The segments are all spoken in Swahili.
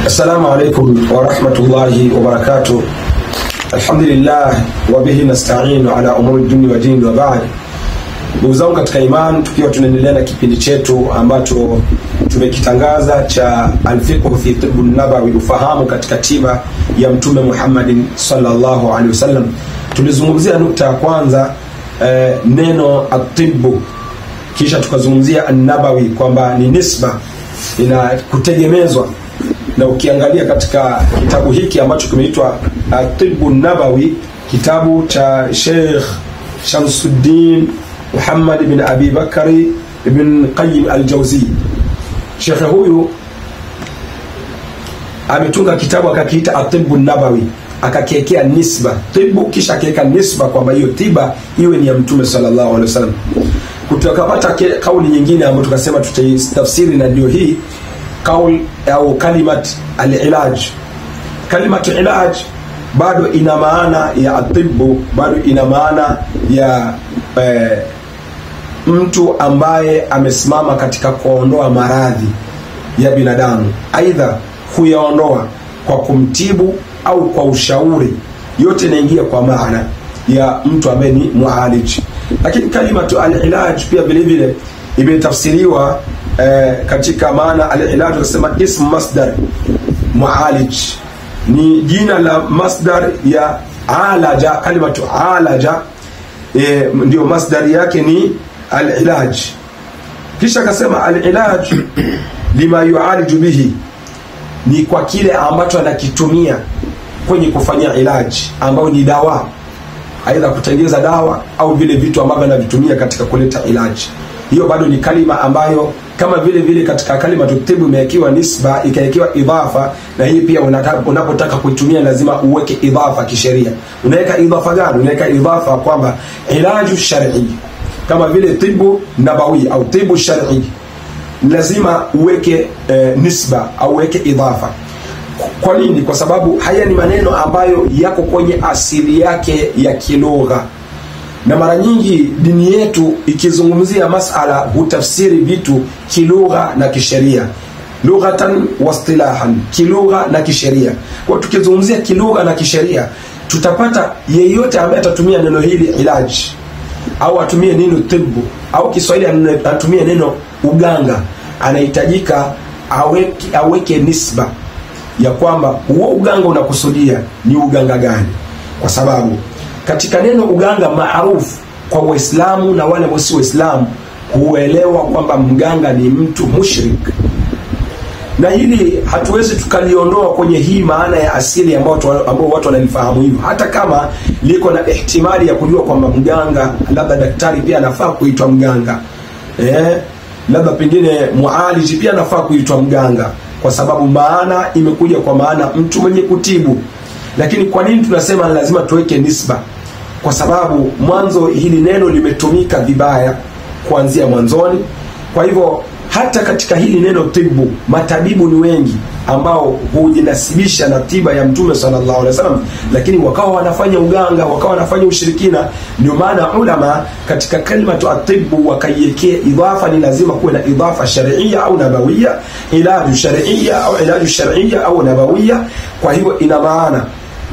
Assalamu alaikum wa rahmatullahi wa barakatuh. Alhamdulillah wa bihi nasta'inu ala umuri dunya wa dini wa ba'd. Ndugu zangu katika imani, tukiwa tunaendelea na kipindi chetu ambacho tumekitangaza cha al-fiqh fi tibb an-nabawi, ufahamu katika tiba ya Mtume Muhammadin sallallahu alaihi wasallam. Tulizungumzia nukta ya kwanza, neno at-tibbu, kisha tukazungumzia an-nabawi kwamba ni nisba, ina kutegemezwa. Na ukiangalia katika kitabu hiki ambacho kimeitwa at-tibbu an-nabawi, kitabu cha Sheikh Shamsuddin Muhammad ibn Abi Bakari ibn Qayyim al-Jawzi, Sheikh huyu ametunga kitabu akakiita at-tibbu an-nabawi, akakiwekea nisba tibu, kisha akaweka nisba kwamba hiyo tiba iwe ni ya Mtume sallallahu alaihi wasallam. Kutakapata kauli nyingine ambayo tukasema tutaitafsiri, na ndio hii kauli au kalimat al-ilaj. Kalimat al-ilaj bado ina maana ya atibu, bado ina maana ya mtu ambaye amesimama katika kuondoa maradhi ya binadamu, aidha kuyaondoa kwa kumtibu au kwa ushauri, yote inaingia kwa maana ya mtu ambaye ni mualij. Lakini kalimatu al-ilaj pia vile vile imetafsiriwa katika maana al-ilaj, tunasema ism masdar mualij, ni jina la masdar ya alaja. Kalimatu alaja ndio masdar yake ni al-ilaj. Kisha akasema al-ilaj lima yualiju bihi, ni kwa kile ambacho anakitumia kwenye kufanya ilaji, ambao ni dawa, aidha kutengeza dawa au vile vitu ambavyo anavitumia katika kuleta ilaji. Hiyo bado ni kalima ambayo kama vile vile katika kalima tutibu imewekewa nisba, ikawekewa idhafa, na hii pia unapotaka kuitumia lazima uweke idhafa kisheria. Unaweka idhafa gani? Unaweka idhafa kwamba ilaju shar'i, kama vile tibu nabawi au tibu shar'i, lazima uweke nisba au uweke idhafa. Kwa nini? Kwa sababu haya ni maneno ambayo yako kwenye asili yake ya kilugha, na mara nyingi dini yetu ikizungumzia masala hutafsiri vitu kilugha na kisheria, lughatan wastilahan, kilugha na kisheria. Kwa tukizungumzia kilugha na kisheria, tutapata yeyote ambaye atatumia neno hili ilaji au atumie neno tibu au Kiswahili atumie neno uganga, anahitajika aweke nisba ya kwamba huo uganga unakusudia ni uganga gani, kwa sababu katika neno uganga maarufu kwa Waislamu na wale wasio Waislamu huelewa kwamba mganga ni mtu mushrik, na hili hatuwezi tukaliondoa kwenye hii maana ya asili ambao watu wanalifahamu hivyo, hata kama liko na ihtimali ya kujua kwamba mganga, labda daktari pia anafaa kuitwa mganga, labda pengine mualiji pia anafaa kuitwa mganga, kwa sababu maana imekuja kwa maana mtu mwenye kutibu. Lakini kwa nini tunasema lazima tuweke nisba? Kwa sababu mwanzo hili neno limetumika vibaya kuanzia mwanzoni. Kwa hivyo hata katika hili neno tibu, matabibu ni wengi ambao hujinasibisha na tiba ya Mtume sallallahu alaihi wasallam, lakini wakawa wanafanya uganga, wakawa wanafanya ushirikina. Ndio maana ulama katika kalimatu atibu wakaiwekea idhafa, ni lazima kuwe na idhafa shar'iyya au nabawiyya, ilaju shar'iyya au ilaju shar'iyya au nabawiyya. Kwa hivyo ina maana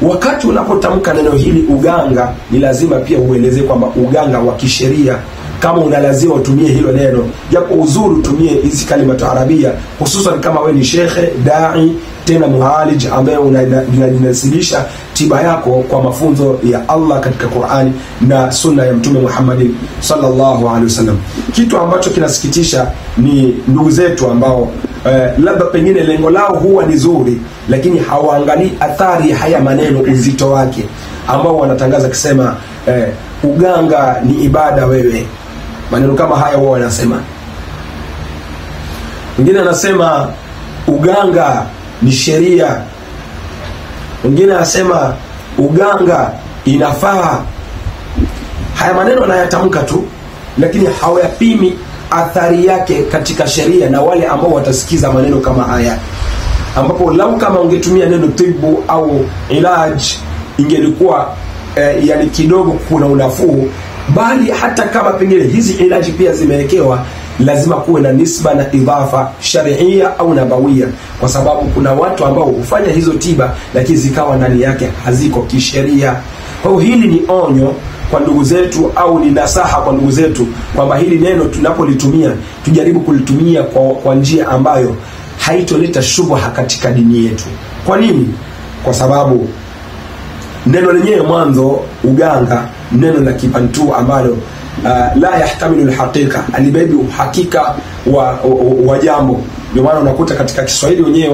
wakati unapotamka neno hili uganga, ni lazima pia ueleze kwamba uganga wa kisheria, kama unalazima utumie hilo neno, japo uzuri utumie hizi kalimatu arabia, hususan kama wewe ni shekhe, dai, tena mualij ambaye unajinasibisha tiba yako kwa mafunzo ya Allah katika Qur'ani na sunna ya Mtume Muhammad sallallahu alaihi wasallam. Kitu ambacho kinasikitisha ni ndugu zetu ambao labda pengine lengo lao huwa ni zuri, lakini hawaangalii athari haya maneno, uzito wake, ambao wanatangaza kusema uganga ni ibada wewe. Maneno kama haya wao wanasema. Mwingine anasema uganga ni sheria, mwingine anasema uganga inafaa. Haya maneno wanayatamka tu, lakini hawayapimi athari yake katika sheria na wale ambao watasikiza maneno kama haya, ambapo lau kama ungetumia neno tibu au ilaj ingelikuwa yani kidogo kuna unafuu, bali hata kama pengine hizi ilaji pia zimewekewa lazima kuwe na nisba na idhafa sharia au nabawia, kwa sababu kuna watu ambao hufanya hizo tiba lakini zikawa ndani yake haziko kisheria. Kwa hiyo hili ni onyo kwa ndugu zetu, au ni nasaha kwa ndugu zetu, kwamba hili neno tunapolitumia tujaribu kulitumia kwa njia ambayo haitoleta shubha katika dini yetu. Kwa nini? Kwa sababu neno lenyewe mwanzo uganga, neno la Kibantu ambalo la yahtamilu alhaqiqa, alibebi uhakika wa jambo. Ndio maana unakuta katika Kiswahili wenyewe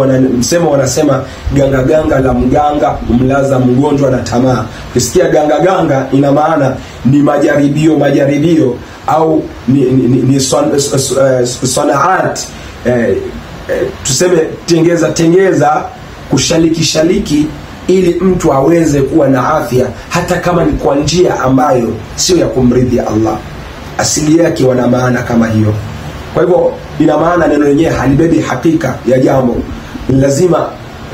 wanasema ganga ganga la mganga mlaza mgonjwa na tamaa. Ukisikia ganga ganga ina maana ni majaribio au ni sanaat, tuseme tengeza kushaliki ili mtu aweze kuwa na afya, hata kama ni kwa njia ambayo sio ya kumridhi Allah. Asili yake wana maana kama hiyo. Kwa hivyo ina maana neno lenyewe halibebi hakika ya jambo. Lazima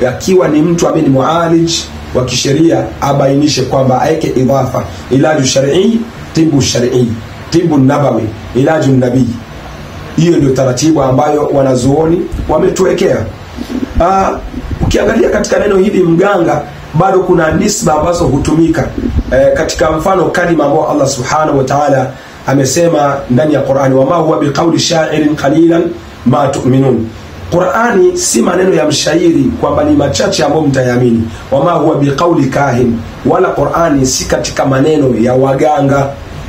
akiwa ni mtu ambaye ni mualij wa kisheria abainishe kwamba aeke idhafa, ilaju shar'i, tibu shar'i, tibu nabawi, ilaju nabii. Hiyo ndio taratibu ambayo wanazuoni wametuwekea. Ukiangalia katika neno hili mganga, bado kuna nisba ambazo hutumika katika mfano kalima ambayo Allah subhanahu wa ta'ala amesema ndani ya Qur'ani, wama huwa biqauli sha'irin qalilan ma tu'minun. Qur'ani si maneno ya mshairi kwamba ni machache ambayo mtayamini. Wama huwa biqauli kahin, wala Qur'ani si katika maneno ya waganga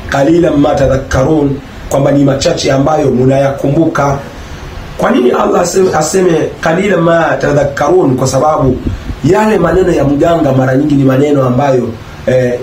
qalilan ma tadhakkarun, kwamba ni machache ambayo mnayakumbuka. Kwa nini Allah aseme qalilan ma tadhakkarun? Kwa sababu yale maneno ya mganga mara nyingi ni maneno ambayo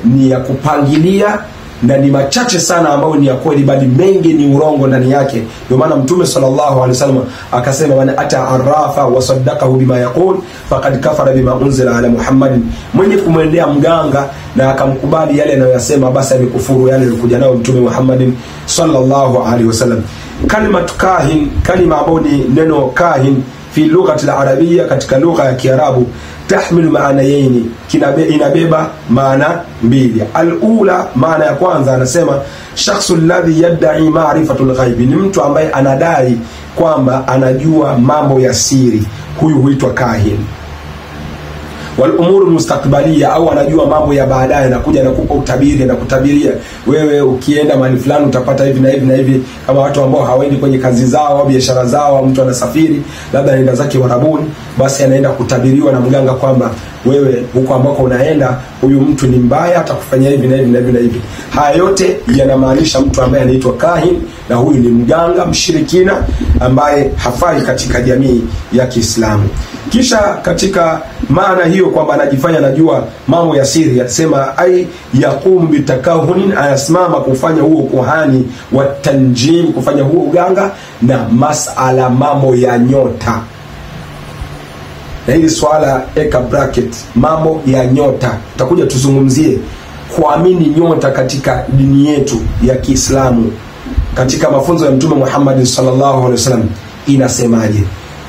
ni ya kupangilia na ni machache sana ambayo ni ya kweli, bali mengi ni urongo ndani yake. Ndio maana Mtume sallallahu alaihi wasallam akasema, man ata arrafa wa saddaqahu bima yaqul faqad kafara bima unzila ala Muhammadin, mwenye kumwendea mganga na akamkubali yale anayosema, basi amekufuru yale alikuja nayo Mtume Muhammadin sallallahu alaihi wasallam. Kalimatu kahin, kalima ambayo ni neno kahin fi lughati al-arabiyya, katika lugha ya Kiarabu, tahmilu maana yaini, inabeba maana mbili. Al-ula, maana ya kwanza anasema shakhsu alladhi yad'i ma'rifatul ghaib, ni mtu ambaye anadai kwamba anajua mambo ya siri, huyu huitwa kahin. Wal umuru mustaqbaliyya, au anajua mambo ya baadaye, na kuja na kupa utabiri na kutabiria wewe ukienda mahali fulani utapata hivi na hivi na hivi. Kama watu ambao hawaendi kwenye kazi zao au biashara zao, mtu anasafiri labda anaenda zake Warabuni, basi anaenda kutabiriwa na mganga kwamba wewe huko ambako unaenda huyu mtu ni mbaya, atakufanyia hivi na hivi na hivi na hivi. Haya yote yanamaanisha mtu ambaye anaitwa kahin, na huyu ni mganga mshirikina ambaye hafai katika jamii ya Kiislamu. Kisha katika maana hiyo kwamba anajifanya anajua mambo ya siri, yasema ai yaqum bitakahunin, anasimama kufanya huo kuhani wa tanjim, kufanya huo uganga na masala mambo ya nyota. Na hili swala eka bracket, mambo ya nyota tutakuja tuzungumzie kuamini nyota katika dini yetu ya Kiislamu, katika mafunzo ya Mtume Muhammad sallallahu alaihi wasallam inasemaje,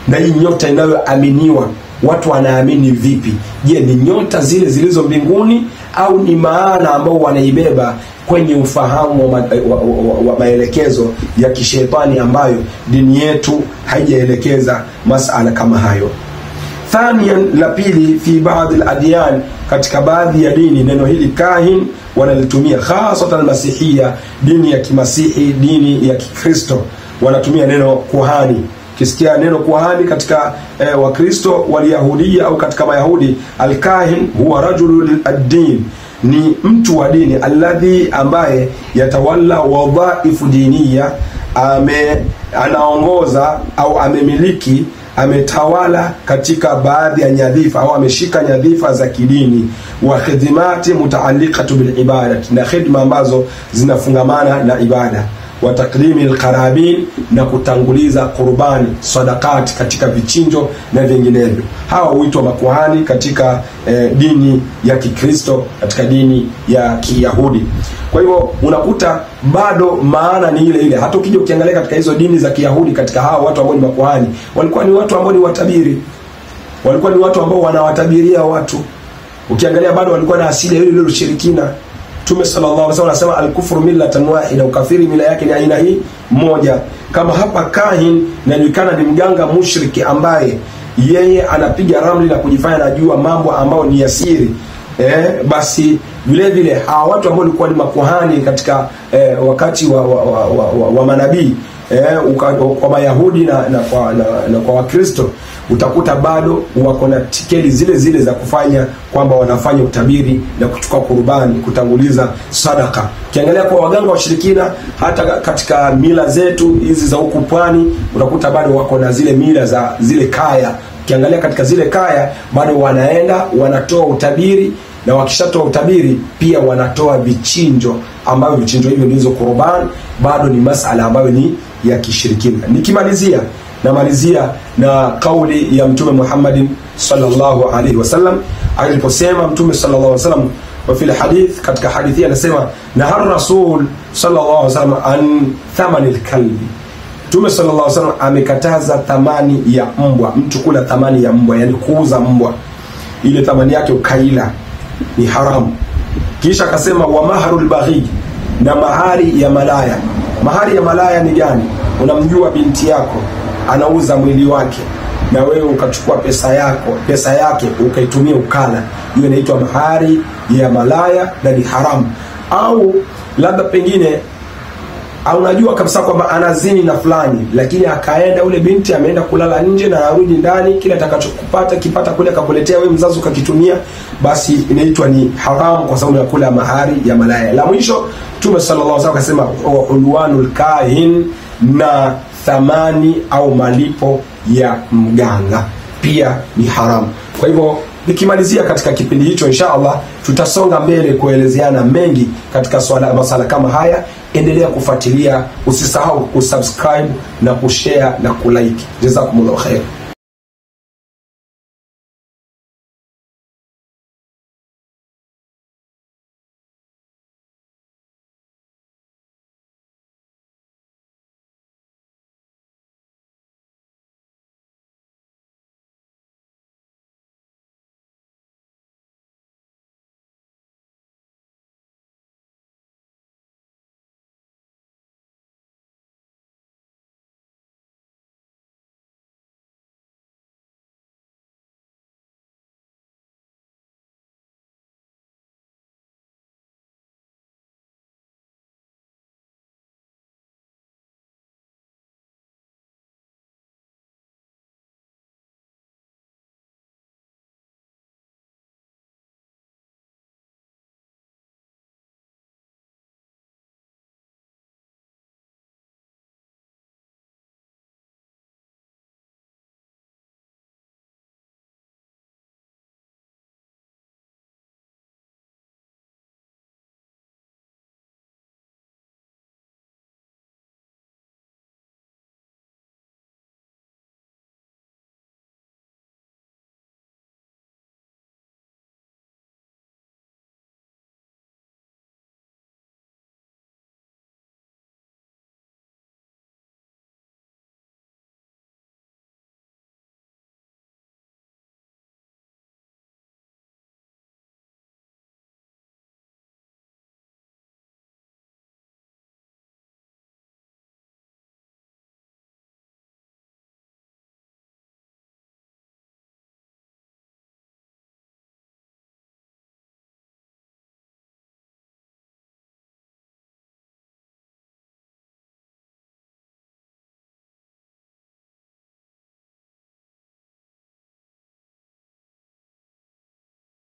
na hii nyota inayoaminiwa watu wanaamini vipi? Je, ni nyota zile zilizo mbinguni au ni maana ambao wanaibeba kwenye ufahamu wa maelekezo ya kishetani ambayo dini yetu haijaelekeza masala kama hayo? Thaniyan, la pili, fi baadhi al-adyan, katika baadhi ya dini neno hili kahin wanalitumia hasatan al-masihia, dini ya kimasihi, dini ya Kikristo, wanatumia neno kuhani. Kisikia neno kuhani katika Wakristo waliyahudia au katika Mayahudi, al-kahin huwa rajulul ad-din, ni mtu wa dini, alladhi, ambaye yatawalla wadhaifu diniya, anaongoza au amemiliki, ametawala katika baadhi ya nyadhifa au ameshika nyadhifa za kidini, wa khidmati mutaalliqatu bil ibadati, na khidma ambazo zinafungamana na ibada, wa taklimi alqarabin, na kutanguliza qurbani, sadaqati, katika vichinjo na vinginevyo. Hawa huitwa makuhani katika dini ya Kikristo, katika dini ya Kiyahudi. Kwa hivyo unakuta bado maana ni ile ile. Hata ukija ukiangalia katika hizo dini za Kiyahudi, katika hawa watu ambao ni makuhani, walikuwa ni watu ambao ni watabiri, walikuwa ni watu ambao wanawatabiria watu. Ukiangalia bado walikuwa na asili ile ile ushirikina. Mtume sallallahu alaihi wasallam anasema al-kufru millatan wahida, ukafiri mila yake ni aina hii mmoja. Kama hapa kahin inajulikana ni mganga mushriki ambaye yeye anapiga ramli na kujifanya anajua mambo ambayo ni yasiri. Basi vile vile hawa watu ambao walikuwa ni makuhani katika wakati wa manabii kwa Mayahudi na kwa Wakristo, utakuta bado wako na tikeli zile zile za kufanya kwamba wanafanya utabiri na kuchukua kurbani, kutanguliza sadaka. Kiangalia kwa waganga washirikina, hata katika mila zetu hizi za huku pwani, utakuta bado wako na zile mila za zile kaya. Kiangalia katika zile kaya bado wanaenda wanatoa utabiri, na wakishatoa utabiri pia wanatoa vichinjo, ambavyo vichinjo hivyo ndizo kurban. Bado ni masala ambayo ni ya kishirikina. Namalizia na kauli ya Mtume Muhammad sallallahu alaihi wasallam aliposema Mtume sallallahu alaihi wasallam wa fil hadith, katika hadithi anasema nahar rasul sallallahu alaihi wasallam an thamanil kalbi. Mtume sallallahu alaihi wasallam amekataza thamani ya mbwa, mtu kula thamani ya mbwa, yani kuuza mbwa, ile thamani yake ukaila, ni haramu. Kisha akasema wa maharul baghi, na mahari ya malaya. Mahari ya malaya ni gani? Unamjua binti yako anauza mwili wake, na wewe ukachukua pesa yake ukaitumia ukala, hiyo inaitwa mahari ya malaya na ni haramu. Au labda pengine au unajua kabisa kwamba anazini na fulani, lakini akaenda ule binti ameenda kulala nje na arudi ndani, kile atakachokipata kule akakuletea wewe mzazi ukakitumia, basi inaitwa ni haramu kwa sababu ya kula mahari ya malaya. La mwisho Mtume sallallahu alaihi wasallam akasema ulwanul kahin, na thamani au malipo ya mganga pia ni haramu. Kwa hivyo nikimalizia katika kipindi hicho, inshallah tutasonga mbele kuelezeana mengi katika masala kama haya. Endelea kufuatilia, usisahau kusubscribe na kushare na kulike. Jazakumullahu khair.